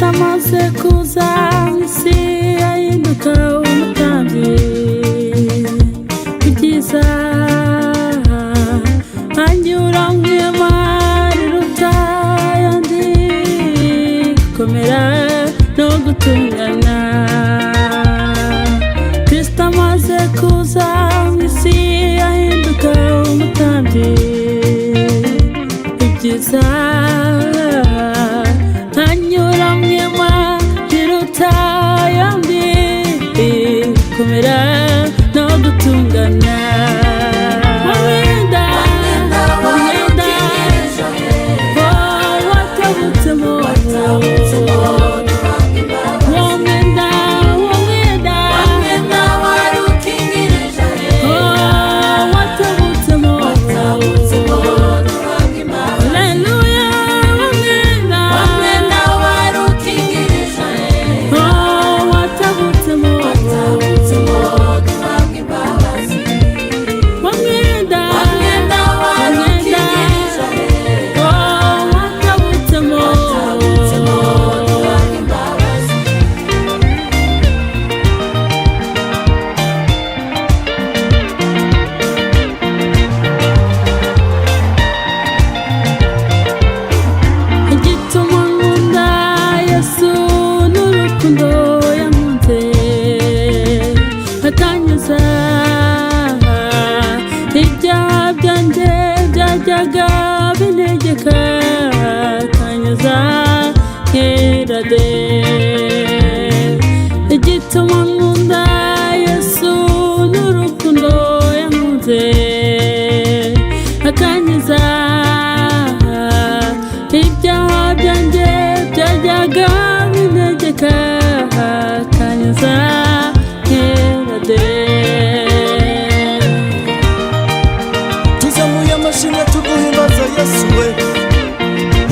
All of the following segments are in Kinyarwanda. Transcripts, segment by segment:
amaze kuza isi ahinduka umutambyi ibyiza anyura mu ihema riruta ayandi gukomera no gutungana. Kristo amaze kuza isi ahinduka umutambyi ibyiza anyura mu ihema riruta ayandi gukomera no gutungana. Ibyaha byanjye byajyaga bintegeka akanyuza nkera de. Igituma nkunda Yesu n'urukundo yankunze akanyuza. Ibyaha byanjye byajyaga bintegeka akanyuza nkera de. Tuguhimbaza Yesu we,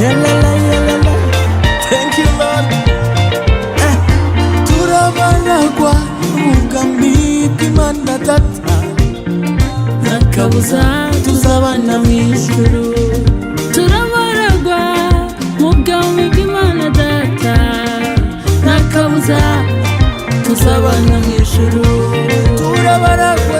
yalala yalala, thank you Lord. Turabaragwa umugambi w'Imana Data, ntakabuza tuzabana mu ijuru. Turabaragwa umugambi w'Imana Data, ntakabuza tuzabana mu ijuru. Turabaragwa